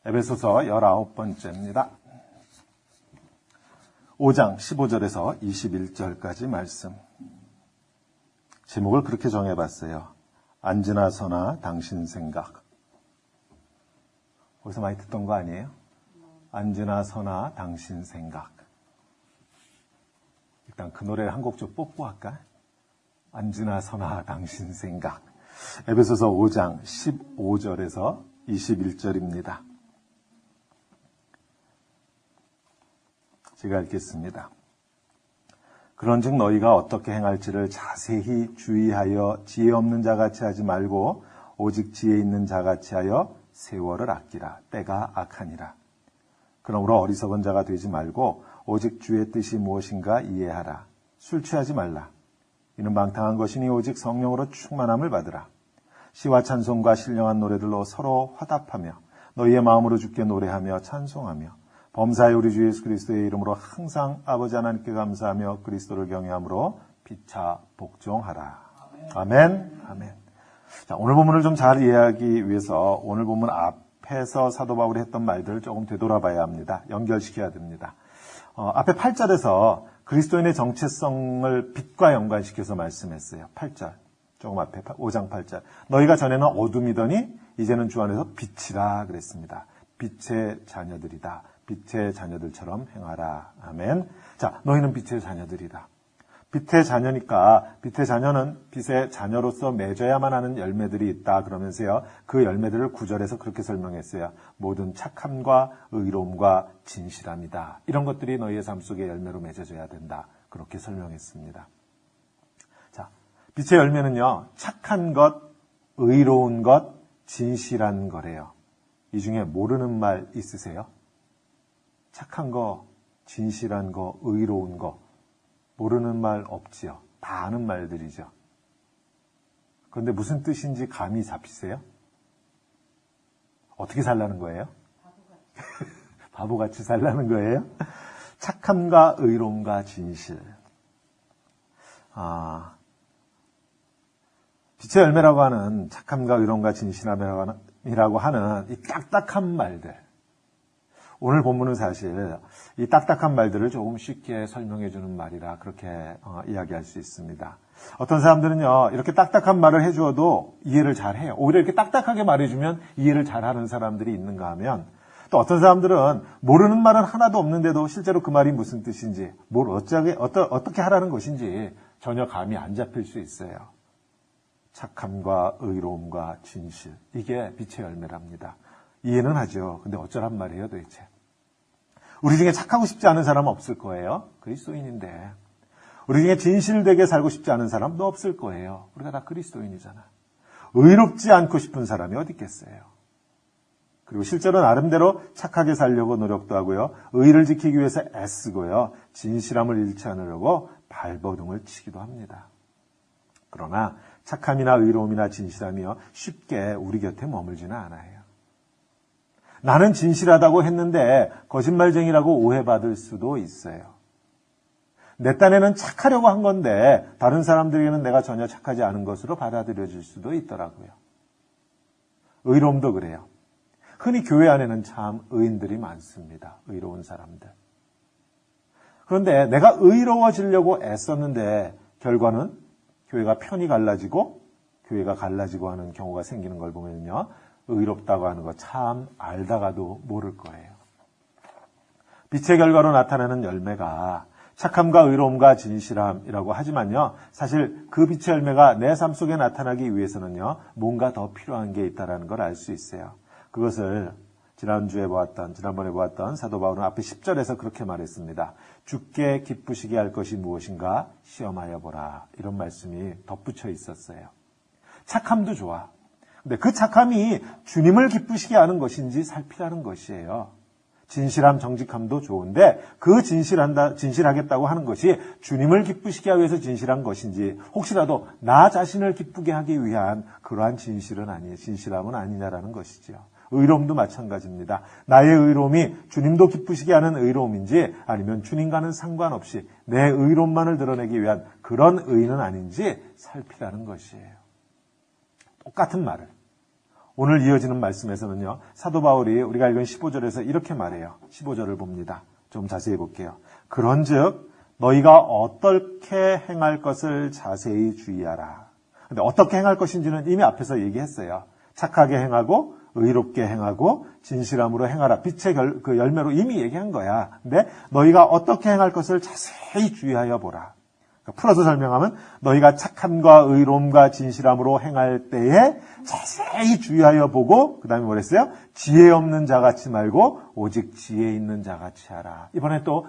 에베소서 19번째입니다. 5장 15절에서 21절까지 말씀. 제목을 그렇게 정해봤어요. 앉으나 서나 당신 생각. 거기서 많이 듣던 거 아니에요? 앉으나 서나 당신 생각. 일단 그 노래를 한 곡 좀 뽑고 할까? 앉으나 서나 당신 생각. 에베소서 5장 15절에서 21절입니다. 제가 읽겠습니다. 그런즉 너희가 어떻게 행할지를 자세히 주의하여 지혜 없는 자같이 하지 말고 오직 지혜 있는 자같이 하여 세월을 아끼라. 때가 악하니라. 그러므로 어리석은 자가 되지 말고 오직 주의 뜻이 무엇인가 이해하라. 술 취하지 말라. 이는 방탕한 것이니 오직 성령으로 충만함을 받으라. 시와 찬송과 신령한 노래들로 서로 화답하며 너희의 마음으로 주께 노래하며 찬송하며 범사의 우리 주 예수 그리스도의 이름으로 항상 아버지 하나님께 감사하며 그리스도를 경외함으로 피차 복종하라. 아멘. 아멘. 자, 오늘 본문을 좀 잘 이해하기 위해서 오늘 본문 앞에서 사도 바울이 했던 말들을 조금 되돌아봐야 합니다. 연결시켜야 됩니다. 앞에 8절에서 그리스도인의 정체성을 빛과 연관시켜서 말씀했어요. 8절. 조금 앞에 5장 8절. 너희가 전에는 어둠이더니 이제는 주 안에서 빛이라 그랬습니다. 빛의 자녀들이다. 빛의 자녀들처럼 행하라. 아멘. 자, 너희는 빛의 자녀들이다. 빛의 자녀니까 빛의 자녀는 빛의 자녀로서 맺어야만 하는 열매들이 있다 그러면서요. 그 열매들을 9절에서 그렇게 설명했어요. 모든 착함과 의로움과 진실함이다. 이런 것들이 너희의 삶 속에 열매로 맺어져야 된다. 그렇게 설명했습니다. 자, 빛의 열매는요. 착한 것, 의로운 것, 진실한 거래요. 이 중에 모르는 말 있으세요? 착한 거, 진실한 거, 의로운 거 모르는 말 없지요. 다 아는 말들이죠. 그런데 무슨 뜻인지 감이 잡히세요? 어떻게 살라는 거예요? 바보같이 살라는 거예요? 착함과 의로움과 진실. 빛의 열매라고 하는 착함과 의로움과 진실함이라고 하는 이 딱딱한 말들. 오늘 본문은 사실 이 딱딱한 말들을 조금 쉽게 설명해 주는 말이라 그렇게 이야기할 수 있습니다. 어떤 사람들은요, 이렇게 딱딱한 말을 해주어도 이해를 잘 해요. 오히려 이렇게 딱딱하게 말해주면 이해를 잘 하는 사람들이 있는가 하면 또 어떤 사람들은 모르는 말은 하나도 없는데도 실제로 그 말이 무슨 뜻인지, 뭘 어떻게 하라는 것인지 전혀 감이 안 잡힐 수 있어요. 착함과 의로움과 진실. 이게 빛의 열매랍니다. 이해는 하죠. 근데 어쩌란 말이에요, 도대체. 우리 중에 착하고 싶지 않은 사람은 없을 거예요. 그리스도인인데. 우리 중에 진실되게 살고 싶지 않은 사람도 없을 거예요. 우리가 다 그리스도인이잖아. 의롭지 않고 싶은 사람이 어디 있겠어요. 그리고 실제로 나름대로 착하게 살려고 노력도 하고요. 의를 지키기 위해서 애쓰고요. 진실함을 잃지 않으려고 발버둥을 치기도 합니다. 그러나 착함이나 의로움이나 진실함이요. 쉽게 우리 곁에 머물지는 않아요. 나는 진실하다고 했는데 거짓말쟁이라고 오해받을 수도 있어요. 내 딴에는 착하려고 한 건데 다른 사람들에게는 내가 전혀 착하지 않은 것으로 받아들여질 수도 있더라고요. 의로움도 그래요. 흔히 교회 안에는 참 의인들이 많습니다. 의로운 사람들. 그런데 내가 의로워지려고 애썼는데 결과는 교회가 편이 갈라지고 교회가 갈라지고 하는 경우가 생기는 걸 보면요. 의롭다고 하는 거 참 알다가도 모를 거예요. 빛의 결과로 나타나는 열매가 착함과 의로움과 진실함이라고 하지만요. 사실 그 빛의 열매가 내 삶 속에 나타나기 위해서는요. 뭔가 더 필요한 게 있다는 걸 알 수 있어요. 그것을 지난번에 보았던 사도 바울은 앞에 10절에서 그렇게 말했습니다. 주께 기쁘시게 할 것이 무엇인가 시험하여 보라. 이런 말씀이 덧붙여 있었어요. 착함도 좋아. 근데 그 착함이 주님을 기쁘시게 하는 것인지 살피라는 것이에요. 진실함, 정직함도 좋은데 그 진실하겠다고 하는 것이 주님을 기쁘시게 하기 위해서 진실한 것인지 혹시라도 나 자신을 기쁘게 하기 위한 그러한 진실함은 아니냐라는 것이죠. 의로움도 마찬가지입니다. 나의 의로움이 주님도 기쁘시게 하는 의로움인지 아니면 주님과는 상관없이 내 의로움만을 드러내기 위한 그런 의는 아닌지 살피라는 것이에요. 똑같은 말을 오늘 이어지는 말씀에서는요, 사도 바울이 우리가 읽은 15절에서 이렇게 말해요. 15절을 봅니다. 좀 자세히 볼게요. 그런즉 너희가 어떻게 행할 것을 자세히 주의하라. 근데 어떻게 행할 것인지는 이미 앞에서 얘기했어요. 착하게 행하고 의롭게 행하고 진실함으로 행하라. 빛의 그 열매로 이미 얘기한 거야. 근데 너희가 어떻게 행할 것을 자세히 주의하여 보라. 그러니까 풀어서 설명하면 너희가 착함과 의로움과 진실함으로 행할 때에 자세히 주의하여 보고 그 다음에 뭐랬어요? 지혜 없는 자같이 말고 오직 지혜 있는 자같이 하라. 이번에 또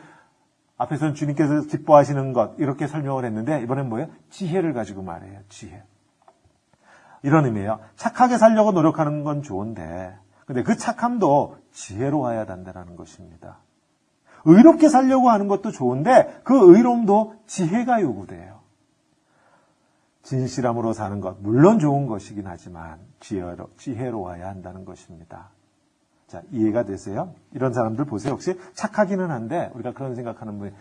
앞에서는 주님께서 기뻐하시는 것 이렇게 설명을 했는데 이번엔 뭐예요? 지혜를 가지고 말해요. 지혜. 이런 의미예요. 착하게 살려고 노력하는 건 좋은데 근데 그 착함도 지혜로워야 한다는 것입니다. 의롭게 살려고 하는 것도 좋은데 그 의로움도 지혜가 요구돼요. 진실함으로 사는 것 물론 좋은 것이긴 하지만 지혜로워야 한다는 것입니다. 자, 이해가 되세요? 이런 사람들 보세요. 혹시 착하기는 한데 우리가 그런 생각하는 분이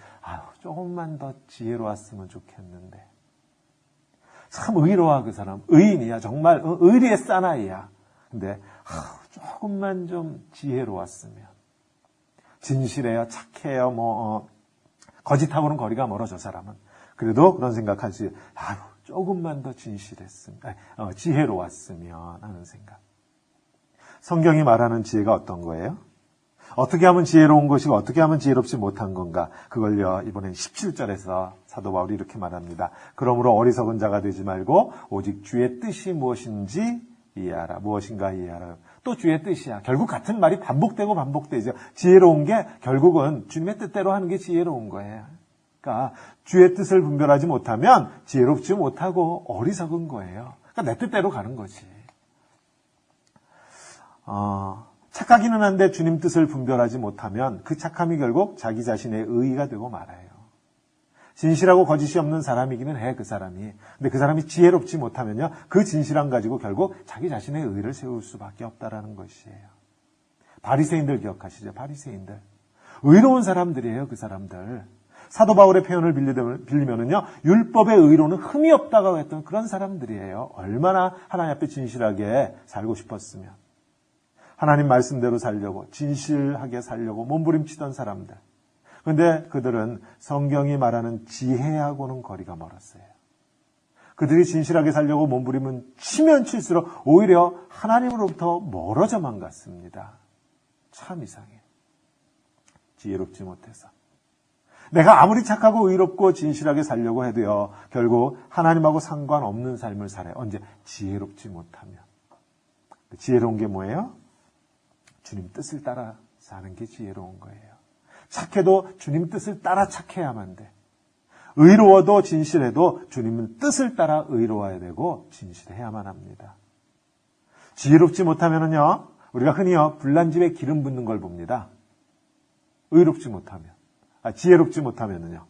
조금만 더 지혜로웠으면 좋겠는데 참 의로워 그 사람. 의인이야. 정말 의리의 사나이야. 근데 조금만 좀 지혜로웠으면. 진실해요. 착해요. 거짓하고는 거리가 멀어 저 사람은. 그래도 그런 생각하지. 조금만 더 진실했으면. 지혜로웠으면 하는 생각. 성경이 말하는 지혜가 어떤 거예요? 어떻게 하면 지혜로운 것이고 어떻게 하면 지혜롭지 못한 건가? 그걸요. 이번엔 17절에서 사도 바울이 이렇게 말합니다. 그러므로 어리석은 자가 되지 말고 오직 주의 뜻이 무엇인지 이해하라. 무엇인가 이해하라. 또 주의 뜻이야. 결국 같은 말이 반복되고 반복되죠. 지혜로운 게 결국은 주님의 뜻대로 하는 게 지혜로운 거예요. 그러니까 주의 뜻을 분별하지 못하면 지혜롭지 못하고 어리석은 거예요. 그러니까 내 뜻대로 가는 거지. 착하기는 한데 주님 뜻을 분별하지 못하면 그 착함이 결국 자기 자신의 의의가 되고 말아요. 진실하고 거짓이 없는 사람이기는 해, 그 사람이. 근데 그 사람이 지혜롭지 못하면요, 그 진실함 가지고 결국 자기 자신의 의를 세울 수밖에 없다라는 것이에요. 바리새인들 기억하시죠? 바리새인들. 의로운 사람들이에요, 그 사람들. 사도 바울의 표현을 빌리면은요, 율법의 의로는 흠이 없다고 했던 그런 사람들이에요. 얼마나 하나님 앞에 진실하게 살고 싶었으면. 하나님 말씀대로 살려고, 진실하게 살려고 몸부림치던 사람들. 그런데 그들은 성경이 말하는 지혜하고는 거리가 멀었어요. 그들이 진실하게 살려고 몸부림은 치면 칠수록 오히려 하나님으로부터 멀어져만 갔습니다. 참 이상해요. 지혜롭지 못해서. 내가 아무리 착하고 의롭고 진실하게 살려고 해도요, 결국 하나님하고 상관없는 삶을 살아요. 언제? 지혜롭지 못하면. 지혜로운 게 뭐예요? 주님 뜻을 따라 사는 게 지혜로운 거예요. 착해도 주님 뜻을 따라 착해야만 돼. 의로워도 진실해도 주님은 뜻을 따라 의로워야 되고 진실해야만 합니다. 지혜롭지 못하면은요, 우리가 흔히요, 불난 집에 기름 붓는 걸 봅니다. 의롭지 못하면. 지혜롭지 못하면은요.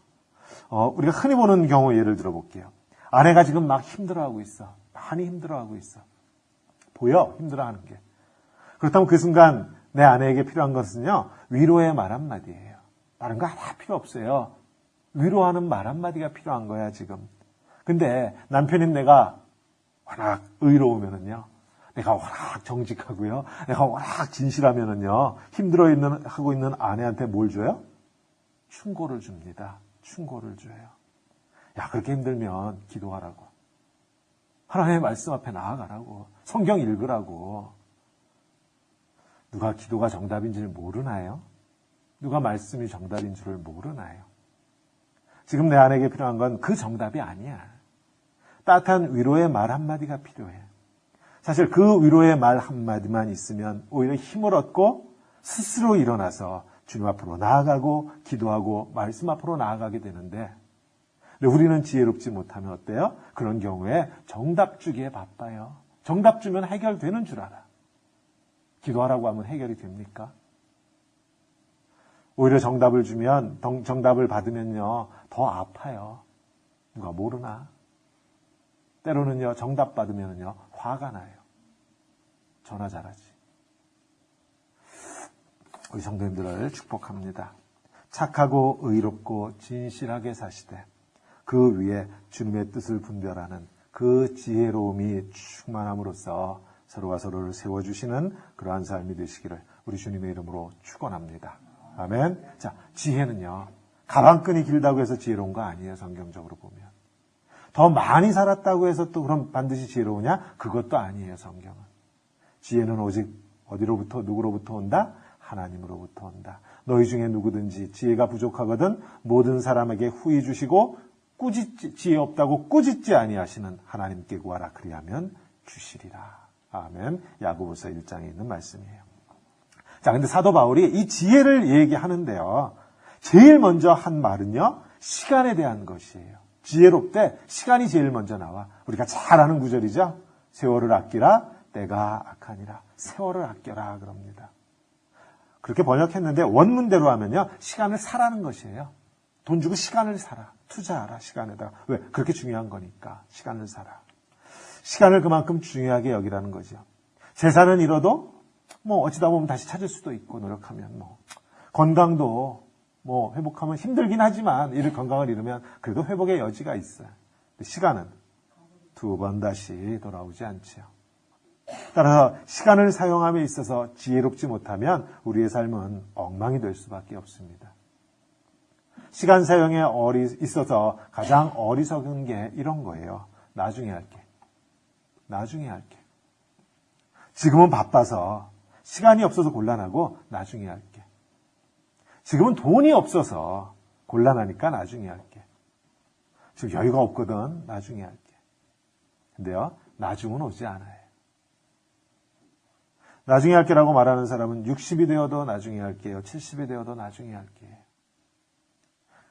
우리가 흔히 보는 경우 예를 들어 볼게요. 아내가 지금 막 힘들어하고 있어. 많이 힘들어하고 있어. 보여, 힘들어하는 게. 그렇다면 그 순간 내 아내에게 필요한 것은요, 위로의 말 한마디예요. 다른 거 하나 필요 없어요. 위로하는 말 한마디가 필요한 거야, 지금. 근데 남편인 내가 워낙 의로우면은요, 내가 워낙 정직하고요, 내가 워낙 진실하면은요, 하고 있는 아내한테 뭘 줘요? 충고를 줍니다. 충고를 줘요. 야, 그렇게 힘들면 기도하라고. 하나님의 말씀 앞에 나아가라고. 성경 읽으라고. 누가 기도가 정답인 줄 모르나요? 누가 말씀이 정답인 줄을 모르나요? 지금 내 아내에게 필요한 건 그 정답이 아니야. 따뜻한 위로의 말 한마디가 필요해. 사실 그 위로의 말 한마디만 있으면 오히려 힘을 얻고 스스로 일어나서 주님 앞으로 나아가고 기도하고 말씀 앞으로 나아가게 되는데, 근데 우리는 지혜롭지 못하면 어때요? 그런 경우에 정답 주기에 바빠요. 정답 주면 해결되는 줄 알아. 기도하라고 하면 해결이 됩니까? 오히려 정답을 주면, 정답을 받으면요, 더 아파요. 누가 모르나? 때로는요, 정답 받으면요, 화가 나요. 전화 잘하지. 우리 성도님들을 축복합니다. 착하고 의롭고 진실하게 사시되 그 위에 주님의 뜻을 분별하는 그 지혜로움이 충만함으로써 서로가 서로를 세워주시는 그러한 삶이 되시기를 우리 주님의 이름으로 축원합니다. 아멘. 자, 지혜는요, 가방끈이 길다고 해서 지혜로운 거 아니에요. 성경적으로 보면. 더 많이 살았다고 해서 또 그럼 반드시 지혜로우냐? 그것도 아니에요. 성경은. 지혜는 오직 어디로부터, 누구로부터 온다? 하나님으로부터 온다. 너희 중에 누구든지 지혜가 부족하거든 모든 사람에게 후히 주시고 지혜 없다고 꾸짖지 아니하시는 하나님께 구하라. 그리하면 주시리라. 아멘. 야고보서 1장에 있는 말씀이에요. 자, 근데 사도 바울이 이 지혜를 얘기하는데요, 제일 먼저 한 말은요, 시간에 대한 것이에요. 지혜롭되 시간이 제일 먼저 나와. 우리가 잘 아는 구절이죠. 세월을 아끼라 때가 악하니라. 세월을 아껴라 그럽니다. 그렇게 번역했는데 원문대로 하면요, 시간을 사라는 것이에요. 돈 주고 시간을 사라. 투자하라, 시간에다가. 왜? 그렇게 중요한 거니까. 시간을 사라. 시간을 그만큼 중요하게 여기라는 거죠. 재산은 잃어도 어찌다 보면 다시 찾을 수도 있고, 노력하면 건강도 회복하면 힘들긴 하지만 이를 건강을 잃으면 그래도 회복의 여지가 있어요. 시간은 두 번 다시 돌아오지 않죠. 따라서 시간을 사용함에 있어서 지혜롭지 못하면 우리의 삶은 엉망이 될 수밖에 없습니다. 시간 사용에 있어서 가장 어리석은 게 이런 거예요. 나중에 할게. 나중에 할게. 지금은 바빠서 시간이 없어서 곤란하고 나중에 할게. 지금은 돈이 없어서 곤란하니까 나중에 할게. 지금 여유가 없거든. 나중에 할게. 근데요, 나중은 오지 않아요. 나중에 할게라고 말하는 사람은 60이 되어도 나중에 할게요. 70이 되어도 나중에 할게요.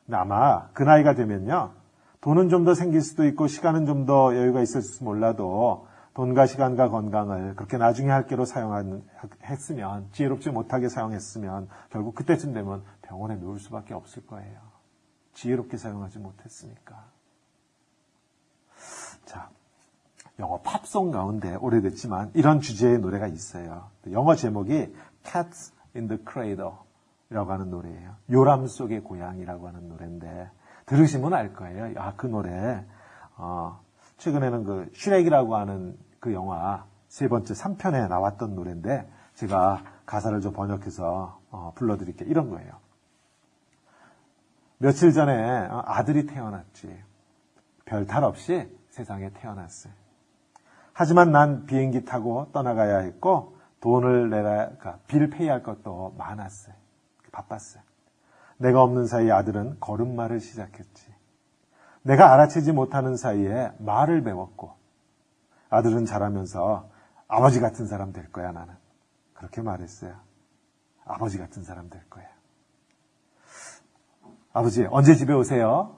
근데 아마 그 나이가 되면요, 돈은 좀 더 생길 수도 있고 시간은 좀 더 여유가 있을지 몰라도 돈과 시간과 건강을 그렇게 나중에 할게로 사용했으면, 지혜롭지 못하게 사용했으면 결국 그때쯤 되면 병원에 누울 수밖에 없을 거예요. 지혜롭게 사용하지 못했으니까. 자, 영어 팝송 가운데 오래됐지만 이런 주제의 노래가 있어요. 영어 제목이 Cats in the Cradle 이라고 하는 노래예요. 요람 속의 고양이라고 하는 노래인데 들으시면 알 거예요. 아, 그 노래 최근에는 그 슈렉이라고 하는 그 영화 세 번째 3편에 나왔던 노래인데 제가 가사를 좀 번역해서 불러드릴게요. 이런 거예요. 며칠 전에 아들이 태어났지. 별탈 없이 세상에 태어났어요. 하지만 난 비행기 타고 떠나가야 했고 돈을 빌 페이할 것도 많았어요. 바빴어요. 내가 없는 사이에 아들은 걸음마를 시작했지. 내가 알아채지 못하는 사이에 말을 배웠고 아들은 자라면서 아버지 같은 사람 될 거야 나는. 그렇게 말했어요. 아버지 같은 사람 될 거야. 아버지 언제 집에 오세요?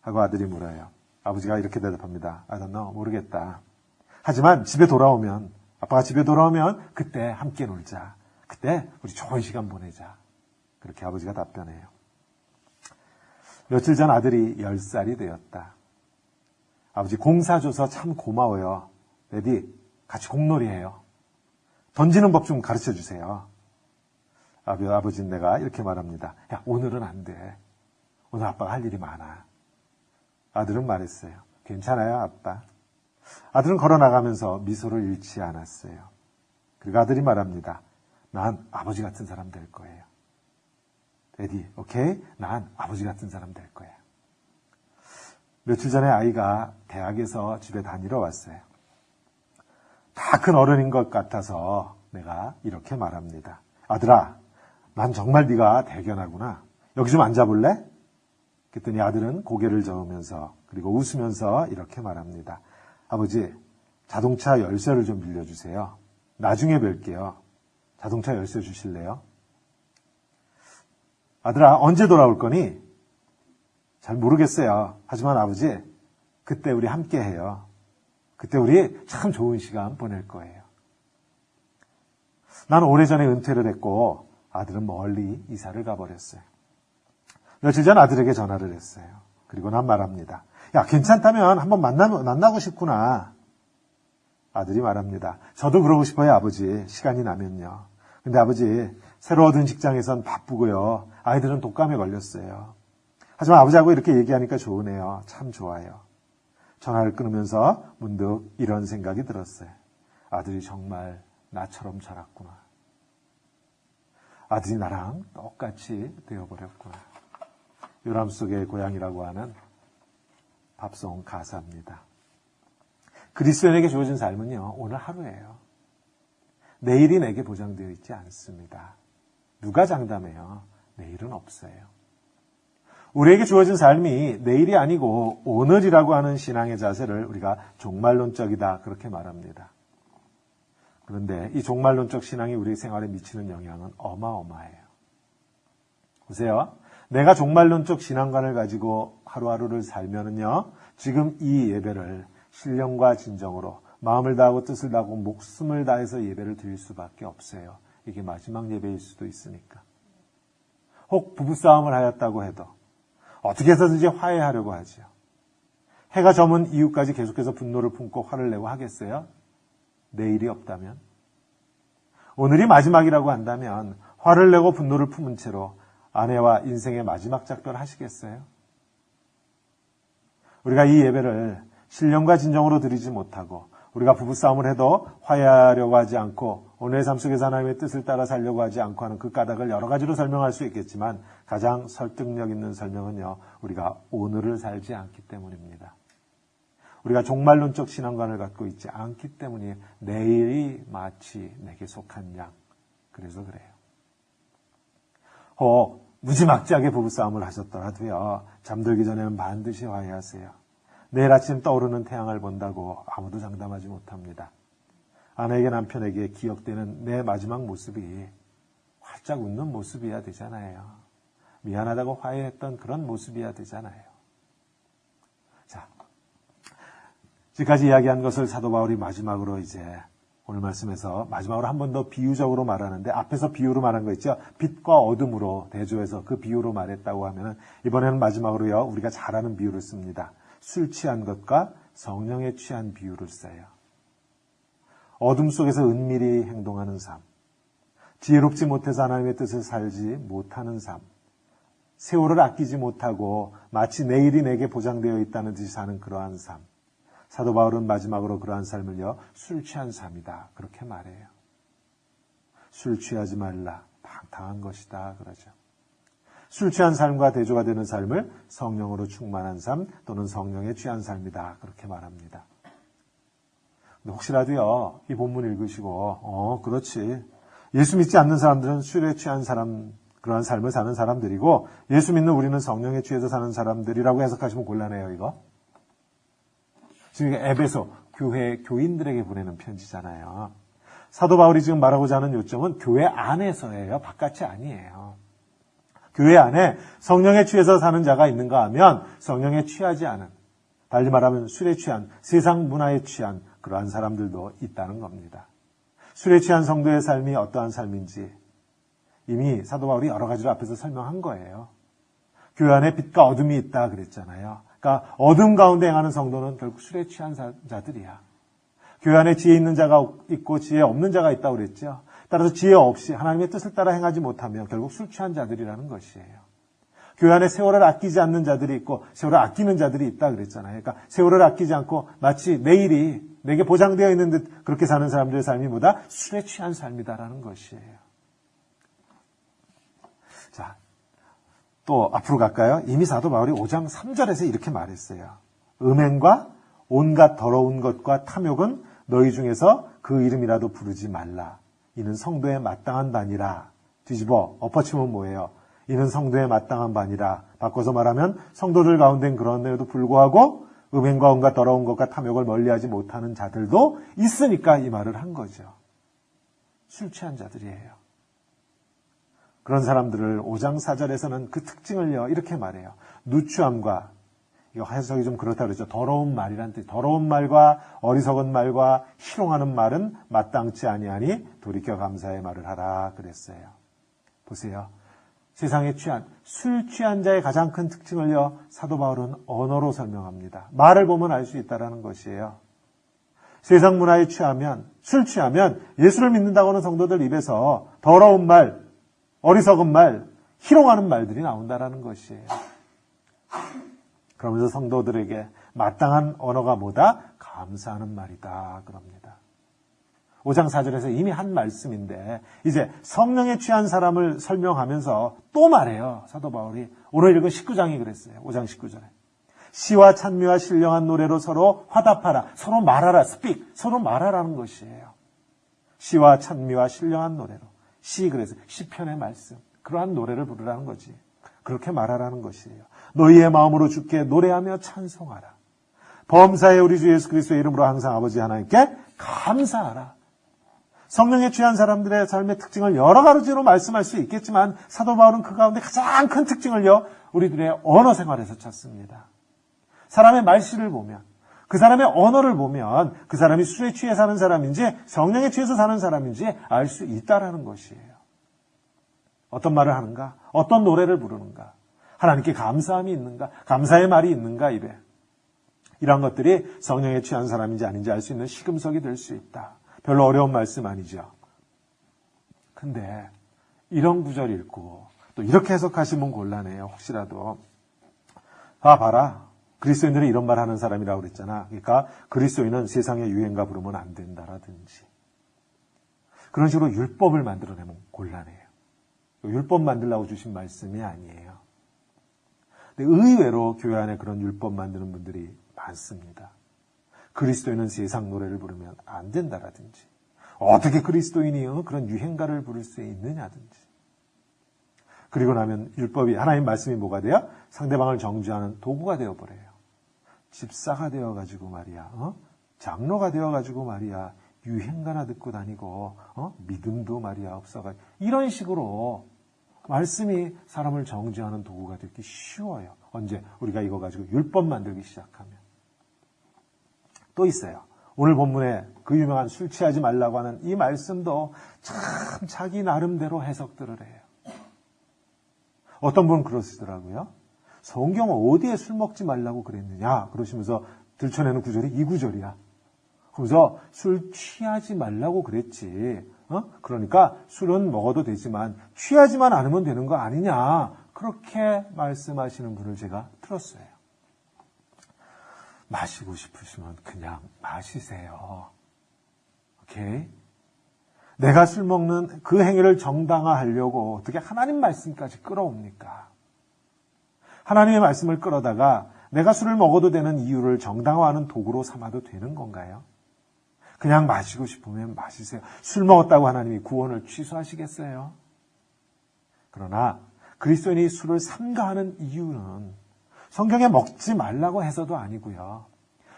하고 아들이 물어요. 아버지가 이렇게 대답합니다. I don't know. 모르겠다. 하지만 아빠가 집에 돌아오면 그때 함께 놀자. 그때 우리 좋은 시간 보내자. 그렇게 아버지가 답변해요. 며칠 전 아들이 10살이 되었다. 아버지 공사 줘서 참 고마워요. 레디 같이 공놀이해요. 던지는 법 좀 가르쳐 주세요. 아버지는 내가 이렇게 말합니다. 야, 오늘은 안 돼. 오늘 아빠가 할 일이 많아. 아들은 말했어요. 괜찮아요, 아빠. 아들은 걸어나가면서 미소를 잃지 않았어요. 그리고 아들이 말합니다. 난 아버지 같은 사람 될 거예요. 레디, 오케이? 난 아버지 같은 사람 될 거야. 며칠 전에 아이가 대학에서 집에 다니러 왔어요. 다 큰 어른인 것 같아서 내가 이렇게 말합니다. 아들아, 난 정말 네가 대견하구나. 여기 좀 앉아볼래? 그랬더니 아들은 고개를 저으면서 그리고 웃으면서 이렇게 말합니다. 아버지, 자동차 열쇠를 좀 빌려주세요. 나중에 뵐게요. 자동차 열쇠 주실래요? 아들아, 언제 돌아올 거니? 잘 모르겠어요. 하지만 아버지, 그때 우리 함께 해요. 그때 우리 참 좋은 시간 보낼 거예요. 나는 오래전에 은퇴를 했고 아들은 멀리 이사를 가버렸어요. 며칠 전 아들에게 전화를 했어요. 그리고 난 말합니다. 야, 괜찮다면 한번 만나고 싶구나. 아들이 말합니다. 저도 그러고 싶어요, 아버지. 시간이 나면요. 근데 아버지, 새로 얻은 직장에선 바쁘고요. 아이들은 독감에 걸렸어요. 하지만 아버지하고 이렇게 얘기하니까 좋으네요. 참 좋아요. 전화를 끊으면서 문득 이런 생각이 들었어요. 아들이 정말 나처럼 자랐구나. 아들이 나랑 똑같이 되어버렸구나. 요람 속의 고향이라고 하는 밥송 가사입니다. 그리스도인에게 주어진 삶은요, 오늘 하루예요. 내일이 내게 보장되어 있지 않습니다. 누가 장담해요? 내일은 없어요. 우리에게 주어진 삶이 내일이 아니고 오늘이라고 하는 신앙의 자세를 우리가 종말론적이다 그렇게 말합니다. 그런데 이 종말론적 신앙이 우리 생활에 미치는 영향은 어마어마해요. 보세요. 내가 종말론적 신앙관을 가지고 하루하루를 살면은요, 지금 이 예배를 신령과 진정으로 마음을 다하고 뜻을 다하고 목숨을 다해서 예배를 드릴 수밖에 없어요. 이게 마지막 예배일 수도 있으니까. 혹 부부싸움을 하였다고 해도 어떻게 해서든지 화해하려고 하죠. 해가 저문 이후까지 계속해서 분노를 품고 화를 내고 하겠어요? 내일이 없다면? 오늘이 마지막이라고 한다면 화를 내고 분노를 품은 채로 아내와 인생의 마지막 작별 하시겠어요? 우리가 이 예배를 신령과 진정으로 드리지 못하고 우리가 부부싸움을 해도 화해하려고 하지 않고 오늘의 삶 속에서 하나님의 뜻을 따라 살려고 하지 않고 하는 그 까닭을 여러 가지로 설명할 수 있겠지만 가장 설득력 있는 설명은요, 우리가 오늘을 살지 않기 때문입니다. 우리가 종말론적 신앙관을 갖고 있지 않기 때문에 내일이 마치 내게 속한 양. 그래서 그래요. 혹 무지막지하게 부부싸움을 하셨더라도요, 잠들기 전에는 반드시 화해하세요. 내일 아침 떠오르는 태양을 본다고 아무도 장담하지 못합니다. 아내에게 남편에게 기억되는 내 마지막 모습이 활짝 웃는 모습이어야 되잖아요. 미안하다고 화해했던 그런 모습이어야 되잖아요. 자, 지금까지 이야기한 것을 사도 바울이 마지막으로 이제 오늘 말씀에서 마지막으로 한 번 더 비유적으로 말하는데 앞에서 비유로 말한 거 있죠. 빛과 어둠으로 대조해서 그 비유로 말했다고 하면은 이번에는 마지막으로요, 우리가 잘 아는 비유를 씁니다. 술 취한 것과 성령에 취한 비유를 써요. 어둠 속에서 은밀히 행동하는 삶, 지혜롭지 못해서 하나님의 뜻을 살지 못하는 삶, 세월을 아끼지 못하고 마치 내일이 내게 보장되어 있다는 듯이 사는 그러한 삶. 사도 바울은 마지막으로 그러한 삶을요, 술 취한 삶이다 그렇게 말해요. 술 취하지 말라, 당당한 것이다 그러죠. 술 취한 삶과 대조가 되는 삶을 성령으로 충만한 삶 또는 성령에 취한 삶이다 그렇게 말합니다. 근데 혹시라도요, 이 본문 읽으시고 그렇지, 예수 믿지 않는 사람들은 술에 취한 사람, 그러한 삶을 사는 사람들이고 예수 믿는 우리는 성령에 취해서 사는 사람들이라고 해석하시면 곤란해요. 이거 지금 에베소 교회 교인들에게 보내는 편지잖아요. 사도 바울이 지금 말하고자 하는 요점은 교회 안에서예요. 바깥이 아니에요. 교회 안에 성령에 취해서 사는 자가 있는가 하면 성령에 취하지 않은, 달리 말하면 술에 취한, 세상 문화에 취한 그러한 사람들도 있다는 겁니다. 술에 취한 성도의 삶이 어떠한 삶인지 이미 사도 바울이 여러 가지로 앞에서 설명한 거예요. 교회 안에 빛과 어둠이 있다 그랬잖아요. 그러니까 어둠 가운데 행하는 성도는 결국 술에 취한 자들이야. 교회 안에 지혜 있는 자가 있고 지혜 없는 자가 있다고 그랬죠. 따라서 지혜 없이 하나님의 뜻을 따라 행하지 못하면 결국 술 취한 자들이라는 것이에요. 교회 안에 세월을 아끼지 않는 자들이 있고 세월을 아끼는 자들이 있다 그랬잖아요. 그러니까 세월을 아끼지 않고 마치 내일이 내게 보장되어 있는 듯 그렇게 사는 사람들의 삶이 뭐다? 술에 취한 삶이다라는 것이에요. 자, 또 앞으로 갈까요? 이미 사도 바울이 5장 3절에서 이렇게 말했어요. 음행과 온갖 더러운 것과 탐욕은 너희 중에서 그 이름이라도 부르지 말라. 이는 성도의 마땅한 바니라. 뒤집어 엎어치면 뭐예요? 이는 성도의 마땅한 바니라. 바꿔서 말하면 성도들 가운데는 그런데도 불구하고 음행과 온갖 더러운 것과 탐욕을 멀리하지 못하는 자들도 있으니까 이 말을 한 거죠. 술 취한 자들이에요. 그런 사람들을 5장 4절에서는 그 특징을요 이렇게 말해요. 누추함과, 이거 해석이 좀 그렇다 그러죠. 더러운 말이란 뜻. 더러운 말과 어리석은 말과 희롱하는 말은 마땅치 아니하니 돌이켜 감사의 말을 하라 그랬어요. 보세요. 세상에 취한, 술 취한 자의 가장 큰 특징을요 사도 바울은 언어로 설명합니다. 말을 보면 알 수 있다는 것이에요. 세상 문화에 취하면, 술 취하면 예수를 믿는다고 하는 성도들 입에서 더러운 말, 어리석은 말, 희롱하는 말들이 나온다는 것이에요. 그러면서 성도들에게 마땅한 언어가 뭐다? 감사하는 말이다 그럽니다. 5장 4절에서 이미 한 말씀인데 이제 성령에 취한 사람을 설명하면서 또 말해요. 사도 바울이 오늘 읽은 19장이 그랬어요. 5장 19절에. 시와 찬미와 신령한 노래로 서로 화답하라. 서로 말하라. 스픽. 서로 말하라는 것이에요. 시와 찬미와 신령한 노래로. 시 그래서 시편의 말씀. 그러한 노래를 부르라는 거지. 그렇게 말하라는 것이에요. 너희의 마음으로 주께 노래하며 찬송하라. 범사에 우리 주 예수 그리스도의 이름으로 항상 아버지 하나님께 감사하라. 성령에 취한 사람들의 삶의 특징을 여러 가지로 말씀할 수 있겠지만 사도 바울은 그 가운데 가장 큰 특징을요, 우리들의 언어 생활에서 찾습니다. 사람의 말씨를 보면, 그 사람의 언어를 보면 그 사람이 술에 취해 사는 사람인지 성령에 취해서 사는 사람인지 알 수 있다라는 것이에요. 어떤 말을 하는가? 어떤 노래를 부르는가? 하나님께 감사함이 있는가? 감사의 말이 있는가? 입에. 이런 것들이 성령에 취한 사람인지 아닌지 알 수 있는 시금석이 될 수 있다. 별로 어려운 말씀 아니죠. 근데 이런 구절 읽고 또 이렇게 해석하시면 곤란해요. 혹시라도. 봐라. 그리스도인들은 이런 말 하는 사람이라고 그랬잖아. 그러니까 그리스도인은 세상의 유행가 부르면 안 된다라든지. 그런 식으로 율법을 만들어내면 곤란해요. 율법 만들라고 주신 말씀이 아니에요. 근데 의외로 교회 안에 그런 율법 만드는 분들이 많습니다. 그리스도인은 세상 노래를 부르면 안 된다라든지, 어떻게 그리스도인이 그런 유행가를 부를 수 있느냐든지. 그리고 나면 율법이, 하나님 말씀이 뭐가 돼요? 상대방을 정죄하는 도구가 되어버려요. 집사가 되어가지고 말이야, 장로가 되어가지고 말이야, 유행가나 듣고 다니고, 믿음도 말이야 없어가지고, 이런 식으로 말씀이 사람을 정죄하는 도구가 되기 쉬워요. 언제? 우리가 이거 가지고 율법 만들기 시작하면. 또 있어요. 오늘 본문에 그 유명한 술 취하지 말라고 하는 이 말씀도 참 자기 나름대로 해석들을 해요. 어떤 분은 그러시더라고요. 성경 어디에 술 먹지 말라고 그랬느냐 그러시면서 들춰내는 구절이 이 구절이야. 그래서 술 취하지 말라고 그랬지. 그러니까 술은 먹어도 되지만 취하지만 않으면 되는 거 아니냐. 그렇게 말씀하시는 분을 제가 들었어요. 마시고 싶으시면 그냥 마시세요. 오케이? 내가 술 먹는 그 행위를 정당화하려고 어떻게 하나님 말씀까지 끌어옵니까? 하나님의 말씀을 끌어다가 내가 술을 먹어도 되는 이유를 정당화하는 도구로 삼아도 되는 건가요? 그냥 마시고 싶으면 마시세요. 술 먹었다고 하나님이 구원을 취소하시겠어요? 그러나 그리스도인이 술을 삼가하는 이유는 성경에 먹지 말라고 해서도 아니고요.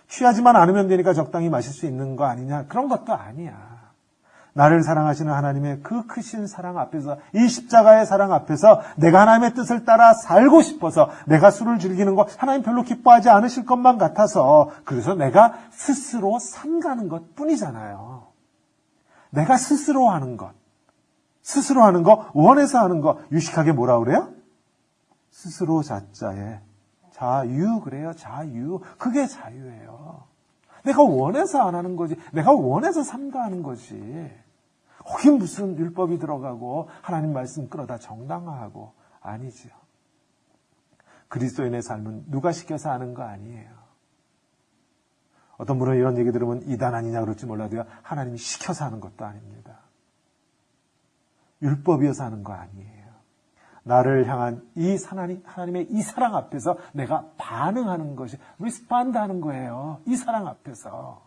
취하지만 않으면 되니까 적당히 마실 수 있는 거 아니냐, 그런 것도 아니야. 나를 사랑하시는 하나님의 그 크신 사랑 앞에서, 이 십자가의 사랑 앞에서 내가 하나님의 뜻을 따라 살고 싶어서 내가 술을 즐기는 거 하나님 별로 기뻐하지 않으실 것만 같아서, 그래서 내가 스스로 삼가는 것 뿐이잖아요. 내가 스스로 하는 것, 원해서 하는 것, 유식하게 뭐라 그래요? 스스로 자자에 자유, 그래요. 자유. 그게 자유예요. 내가 원해서 안 하는 거지. 내가 원해서 삼가하는 거지. 거기 무슨 율법이 들어가고 하나님 말씀 끌어다 정당화하고 아니죠. 그리스도인의 삶은 누가 시켜서 하는 거 아니에요. 어떤 분은 이런 얘기 들으면 이단 아니냐 그럴지 몰라도요. 하나님이 시켜서 하는 것도 아닙니다. 율법이어서 하는 거 아니에요. 나를 향한 이 하나님의 이 사랑 앞에서 내가 반응하는 것이 리스폰드 하는 거예요. 이 사랑 앞에서.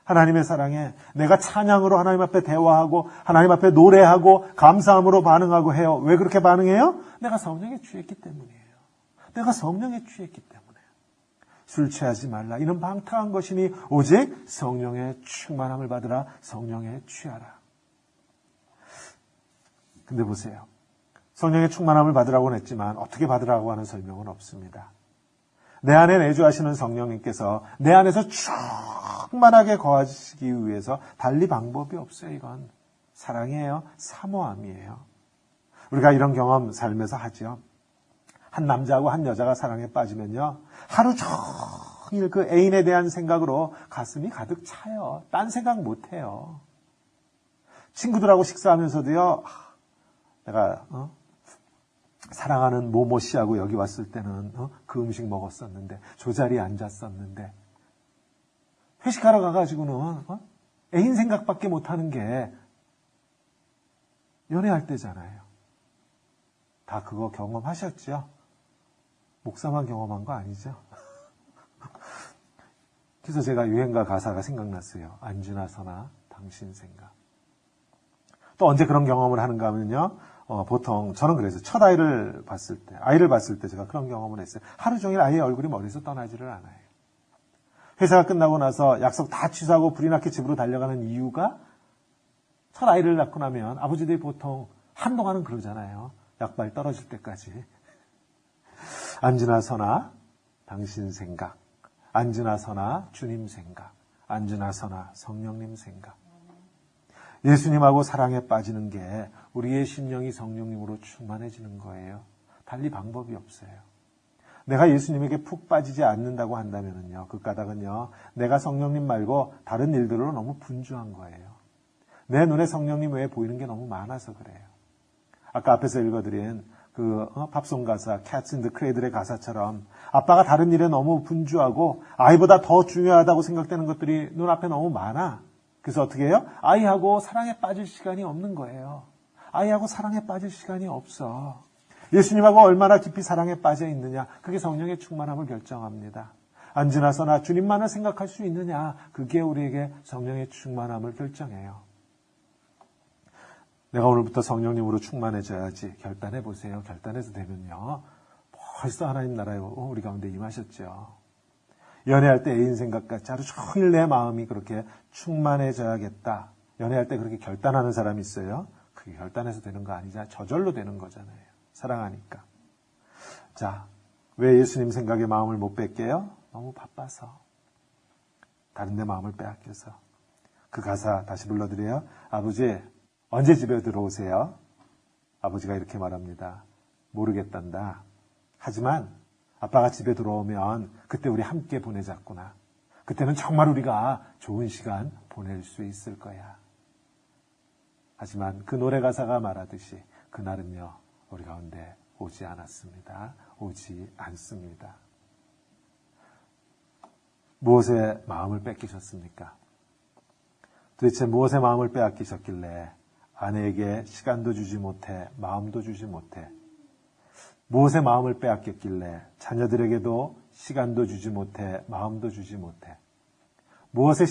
하나님의 사랑에 내가 찬양으로 하나님 앞에 대화하고 하나님 앞에 노래하고 감사함으로 반응하고 해요. 왜 그렇게 반응해요? 내가 성령에 취했기 때문이에요. 내가 성령에 취했기 때문에. 술 취하지 말라. 이는 방탕한 것이니 오직 성령의 충만함을 받으라. 성령에 취하라. 근데 보세요. 성령의 충만함을 받으라고는 했지만 어떻게 받으라고 하는 설명은 없습니다. 내 안에 내주하시는 성령님께서 내 안에서 충만하게 거하시기 위해서 달리 방법이 없어요. 이건 사랑이에요. 사모함이에요. 우리가 이런 경험 삶에서 하죠. 한 남자하고 한 여자가 사랑에 빠지면요. 하루 종일 그 애인에 대한 생각으로 가슴이 가득 차요. 딴 생각 못해요. 친구들하고 식사하면서도요. 내가 사랑하는 모모 씨하고 여기 왔을 때는 그 음식 먹었었는데 저 자리에 앉았었는데 회식하러 가가지고는 애인 생각밖에 못하는 게 연애할 때잖아요. 다 그거 경험하셨죠? 목사만 경험한 거 아니죠? 그래서 제가 유행가 가사가 생각났어요. 안주나 서나 당신 생각. 또 언제 그런 경험을 하는가 하면요. 보통 저는 그래서 첫 아이를 봤을 때 제가 그런 경험을 했어요. 하루 종일 아이의 얼굴이 머리에서 떠나지를 않아요. 회사가 끝나고 나서 약속 다 취소하고 불이 나게 집으로 달려가는 이유가 첫 아이를 낳고 나면 아버지들이 보통 한동안은 그러잖아요. 약발 떨어질 때까지. 안주나 서나 당신 생각. 안주나 서나 주님 생각. 안주나 서나 성령님 생각. 예수님하고 사랑에 빠지는 게 우리의 심령이 성령님으로 충만해지는 거예요. 달리 방법이 없어요. 내가 예수님에게 푹 빠지지 않는다고 한다면요, 그 까닭은요, 내가 성령님 말고 다른 일들로 너무 분주한 거예요. 내 눈에 성령님 외에 보이는 게 너무 많아서 그래요. 아까 앞에서 읽어드린 그 팝송 가사 Cats in the Cradle의 가사처럼 아빠가 다른 일에 너무 분주하고 아이보다 더 중요하다고 생각되는 것들이 눈앞에 너무 많아. 그래서 어떻게 해요? 아이하고 사랑에 빠질 시간이 없는 거예요. 아이하고 사랑에 빠질 시간이 없어. 예수님하고 얼마나 깊이 사랑에 빠져 있느냐. 그게 성령의 충만함을 결정합니다. 안주나 서나 주님만을 생각할 수 있느냐. 그게 우리에게 성령의 충만함을 결정해요. 내가 오늘부터 성령님으로 충만해져야지. 결단해 보세요. 결단해서 되면요. 벌써 하나님 나라에 우리 가운데 임하셨죠. 연애할 때 애인 생각같이 하루 종일 내 마음이 그렇게 충만해져야겠다. 연애할 때 그렇게 결단하는 사람이 있어요. 그게 결단해서 되는 거 아니잖아요. 저절로 되는 거잖아요. 사랑하니까. 자, 왜 예수님 생각에 마음을 못 뺄게요? 너무 바빠서. 다른 데 마음을 빼앗겨서. 그 가사 다시 불러드려요. 아버지, 언제 집에 들어오세요? 아버지가 이렇게 말합니다. 모르겠단다. 하지만 아빠가 집에 들어오면 그때 우리 함께 보내자꾸나. 그때는 정말 우리가 좋은 시간 보낼 수 있을 거야. 하지만 그 노래 가사가 말하듯이 그날은요, 우리 가운데 오지 않았습니다. 오지 않습니다. 무엇에 마음을 뺏기셨습니까? 도대체 무엇에 마음을 빼앗기셨길래 아내에게 시간도 주지 못해, 마음도 주지 못해, 무엇에 마음을 빼앗겼길래 자녀들에게도 시간도 주지 못해, 마음도 주지 못해, 무엇에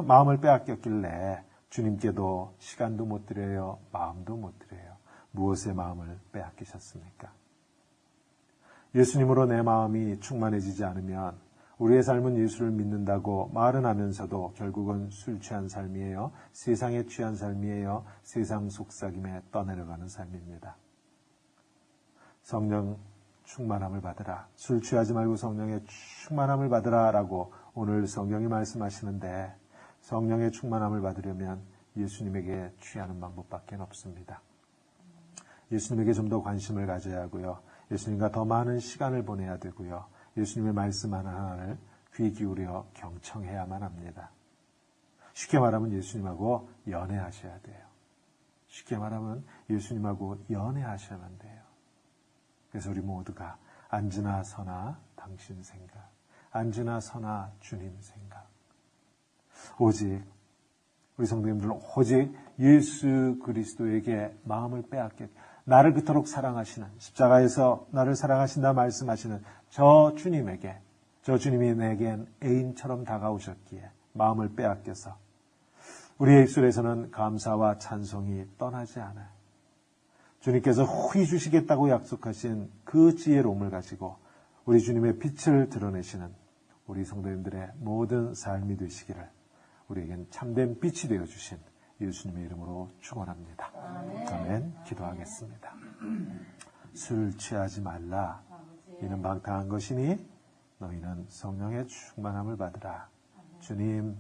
마음을 빼앗겼길래 주님께도 시간도 못 드려요, 마음도 못 드려요. 무엇에 마음을 빼앗기셨습니까? 예수님으로 내 마음이 충만해지지 않으면 우리의 삶은 예수를 믿는다고 말은 하면서도 결국은 술 취한 삶이에요. 세상에 취한 삶이에요. 세상 속삭임에 떠내려가는 삶입니다. 성령 충만함을 받으라. 술 취하지 말고 성령의 충만함을 받으라 라고 오늘 성경이 말씀하시는데, 성령의 충만함을 받으려면 예수님에게 취하는 방법밖에 없습니다. 예수님에게 좀 더 관심을 가져야 하고요. 예수님과 더 많은 시간을 보내야 되고요. 예수님의 말씀 하나하나를 귀 기울여 경청해야만 합니다. 쉽게 말하면 예수님하고 연애하셔야 돼요. 쉽게 말하면 예수님하고 연애하셔야만 돼요. 그래서 우리 모두가 앉으나 서나 당신 생각, 앉으나 서나 주님 생각. 오직 우리 성도님들은 오직 예수 그리스도에게 마음을 빼앗겨 나를 그토록 사랑하시는, 십자가에서 나를 사랑하신다 말씀하시는 저 주님에게, 저 주님이 내겐 애인처럼 다가오셨기에 마음을 빼앗겨서 우리의 입술에서는 감사와 찬송이 떠나지 않아요. 주님께서 후히 주시겠다고 약속하신 그 지혜로움을 가지고 우리 주님의 빛을 드러내시는 우리 성도님들의 모든 삶이 되시기를 우리에겐 참된 빛이 되어주신 예수님의 이름으로 축원합니다. 아멘. 기도하겠습니다. 술 취하지 말라. 이는 방탕한 것이니 너희는 성령의 충만함을 받으라. 주님,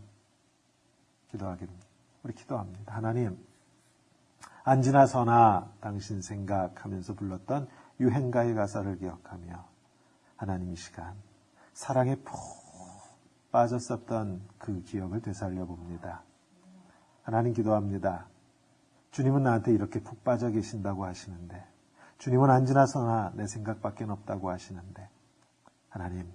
우리 기도합니다. 하나님, 앉으나 서나 당신 생각하면서 불렀던 유행가의 가사를 기억하며 하나님 이 시간 사랑에 푹 빠졌었던 그 기억을 되살려 봅니다. 하나님 기도합니다. 주님은 나한테 이렇게 푹 빠져 계신다고 하시는데, 주님은 앉으나 서나 내 생각밖에 없다고 하시는데, 하나님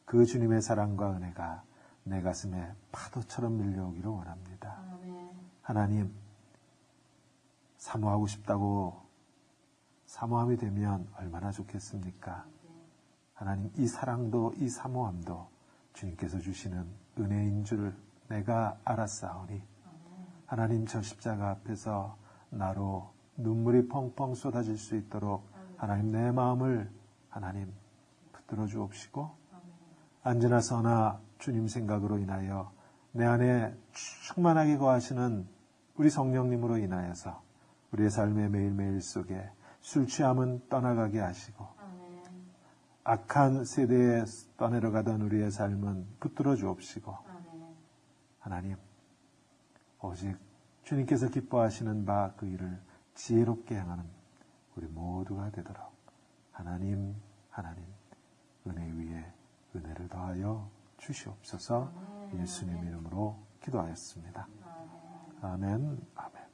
그 주님의 사랑과 은혜가 내 가슴에 파도처럼 밀려오기를 원합니다. 아멘. 하나님, 사모하고 싶다고 사모함이 되면 얼마나 좋겠습니까? 하나님, 이 사랑도 이 사모함도 주님께서 주시는 은혜인 줄 내가 알았사오니 하나님, 저 십자가 앞에서 나로 눈물이 펑펑 쏟아질 수 있도록 하나님, 내 마음을 하나님 붙들어 주옵시고 언제나 서나 주님 생각으로 인하여 내 안에 충만하게 거하시는 우리 성령님으로 인하여서 우리의 삶의 매일매일 속에 술 취함은 떠나가게 하시고 악한 세대에 떠내려가던 우리의 삶은 붙들어 주옵시고 하나님, 오직 주님께서 기뻐하시는 바 그 일을 지혜롭게 행하는 우리 모두가 되도록 하나님 은혜 위에 은혜를 더하여 주시옵소서. 예수님 이름으로 기도하였습니다. 아멘. 아멘.